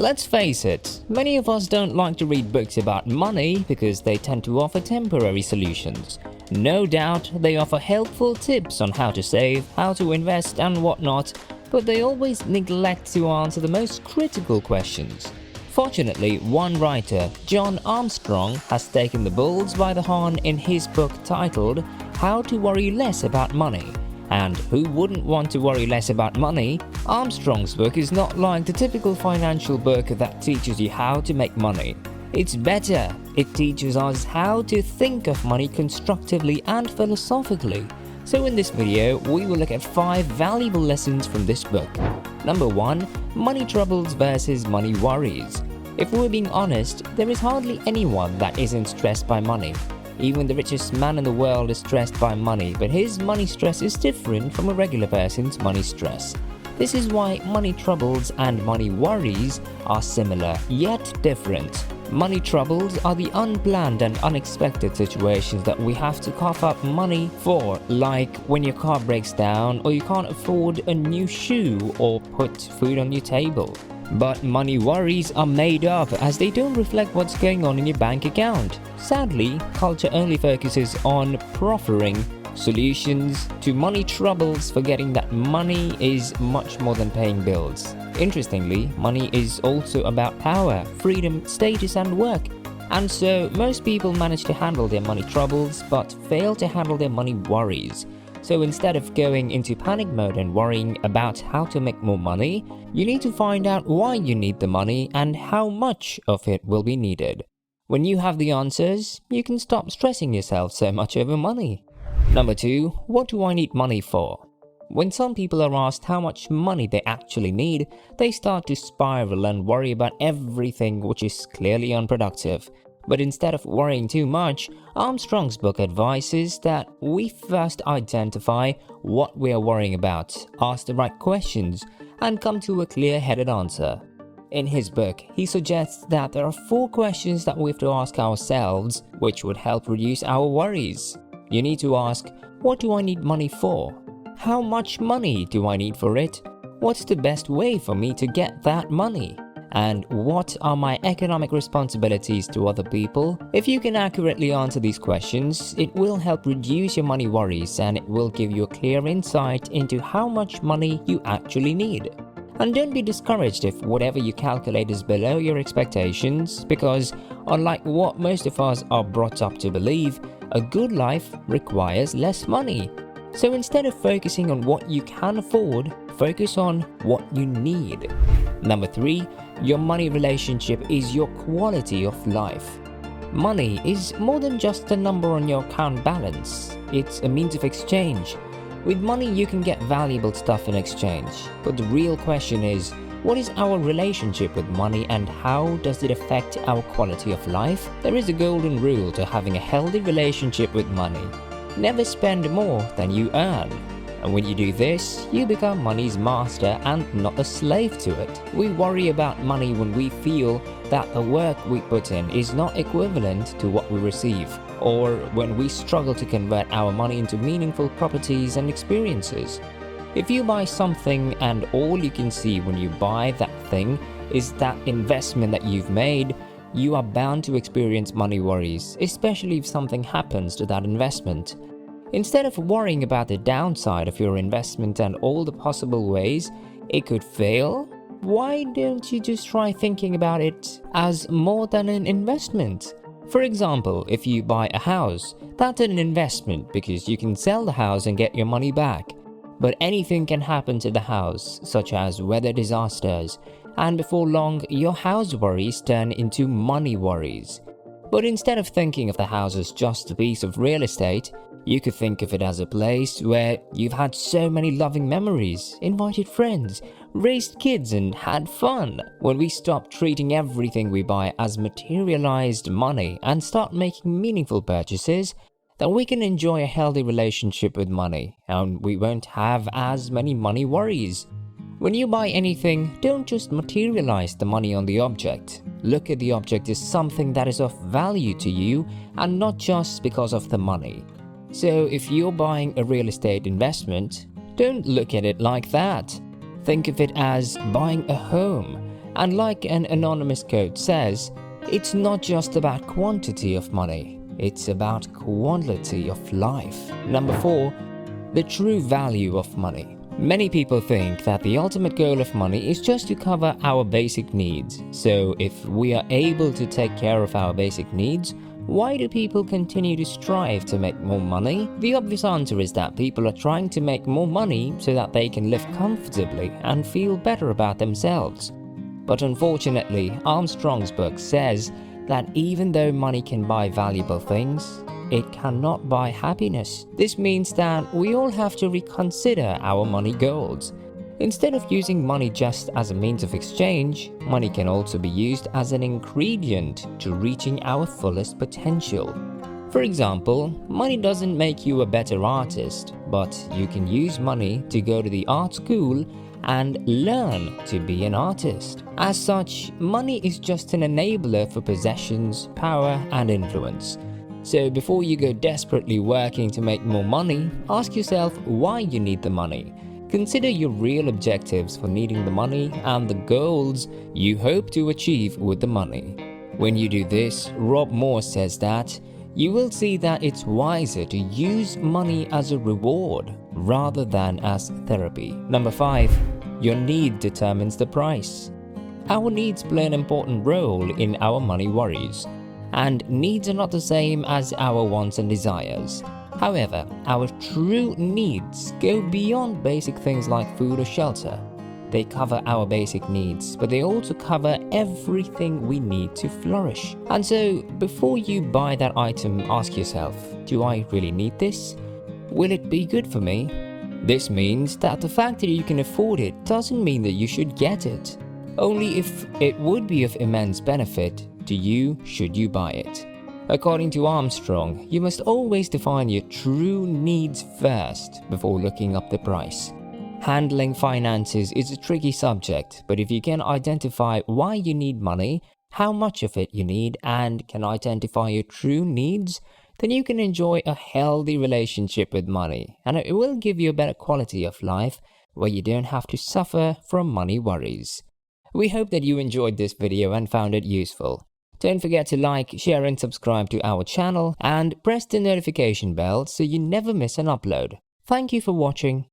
Let's face it, many of us don't like to read books about money because they tend to offer temporary solutions. No doubt, they offer helpful tips on how to save, how to invest and whatnot, but they always neglect to answer the most critical questions. Fortunately, one writer, John Armstrong, has taken the bulls by the horn in his book titled How to Worry Less About Money. And who wouldn't want to worry less about money? Armstrong's book is not like the typical financial book that teaches you how to make money. It's better. It teaches us how to think of money constructively and philosophically. So in this video, we will look at 5 valuable lessons from this book. Number 1. Money troubles versus money worries. If we're being honest, there is hardly anyone that isn't stressed by money. Even the richest man in the world is stressed by money, but his money stress is different from a regular person's money stress. This is why money troubles and money worries are similar, yet different. Money troubles are the unplanned and unexpected situations that we have to cough up money for, like when your car breaks down or you can't afford a new shoe or put food on your table. But money worries are made up as they don't reflect what's going on in your bank account. Sadly, culture only focuses on proffering solutions to money troubles, forgetting that money is much more than paying bills. Interestingly, money is also about power, freedom, status and work. And so most people manage to handle their money troubles but fail to handle their money worries. So instead of going into panic mode and worrying about how to make more money, you need to find out why you need the money and how much of it will be needed. When you have the answers, you can stop stressing yourself so much over money. Number 2. What do I need money for? When some people are asked how much money they actually need, they start to spiral and worry about everything, which is clearly unproductive. But instead of worrying too much, Armstrong's book advises that we first identify what we are worrying about, ask the right questions, and come to a clear-headed answer. In his book, he suggests that there are 4 questions that we have to ask ourselves, which would help reduce our worries. You need to ask, what do I need money for? How much money do I need for it? What's the best way for me to get that money? And what are my economic responsibilities to other people? If you can accurately answer these questions, it will help reduce your money worries and it will give you a clear insight into how much money you actually need. And don't be discouraged if whatever you calculate is below your expectations, because unlike what most of us are brought up to believe, a good life requires less money. So instead of focusing on what you can afford, focus on what you need. Number 3. Your money relationship is your quality of life. Money is more than just a number on your account balance. It's a means of exchange. With money, you can get valuable stuff in exchange. But the real question is, what is our relationship with money and how does it affect our quality of life? There is a golden rule to having a healthy relationship with money. Never spend more than you earn. And when you do this, you become money's master and not a slave to it. We worry about money when we feel that the work we put in is not equivalent to what we receive, or when we struggle to convert our money into meaningful properties and experiences. If you buy something and all you can see when you buy that thing is that investment that you've made, you are bound to experience money worries, especially if something happens to that investment. Instead of worrying about the downside of your investment and all the possible ways it could fail, why don't you just try thinking about it as more than an investment? For example, if you buy a house, that's an investment because you can sell the house and get your money back. But anything can happen to the house, such as weather disasters, and before long, your house worries turn into money worries. But instead of thinking of the house as just a piece of real estate, you could think of it as a place where you've had so many loving memories, invited friends, raised kids and had fun. When we stop treating everything we buy as materialized money and start making meaningful purchases, then we can enjoy a healthy relationship with money and we won't have as many money worries. When you buy anything, don't just materialize the money on the object. Look at the object as something that is of value to you and not just because of the money. So if you're buying a real estate investment, don't look at it like that. Think of it as buying a home And like an anonymous quote says, it's not just about quantity of money, it's about quality of life. Number 4, the true value of money. Many people think that the ultimate goal of money is just to cover our basic needs. So if we are able to take care of our basic needs, why do people continue to strive to make more money? The obvious answer is that people are trying to make more money so that they can live comfortably and feel better about themselves. But unfortunately, Armstrong's book says that even though money can buy valuable things, it cannot buy happiness. This means that we all have to reconsider our money goals. Instead of using money just as a means of exchange, money can also be used as an ingredient to reaching our fullest potential. For example, money doesn't make you a better artist, but you can use money to go to the art school and learn to be an artist. As such, money is just an enabler for possessions, power, and influence. So before you go desperately working to make more money, ask yourself why you need the money. Consider your real objectives for needing the money and the goals you hope to achieve with the money. When you do this, Rob Moore says that you will see that it's wiser to use money as a reward rather than as therapy. Number 5, your need determines the price. Our needs play an important role in our money worries, and needs are not the same as our wants and desires. However, our true needs go beyond basic things like food or shelter. They cover our basic needs, but they also cover everything we need to flourish. And so, before you buy that item, ask yourself, do I really need this? Will it be good for me? This means that the fact that you can afford it doesn't mean that you should get it. Only if it would be of immense benefit to you should you buy it. According to Armstrong, you must always define your true needs first before looking up the price. Handling finances is a tricky subject, but if you can identify why you need money, how much of it you need, and can identify your true needs, then you can enjoy a healthy relationship with money, and it will give you a better quality of life where you don't have to suffer from money worries. We hope that you enjoyed this video and found it useful. Don't forget to like, share and subscribe to our channel and press the notification bell so you never miss an upload. Thank you for watching.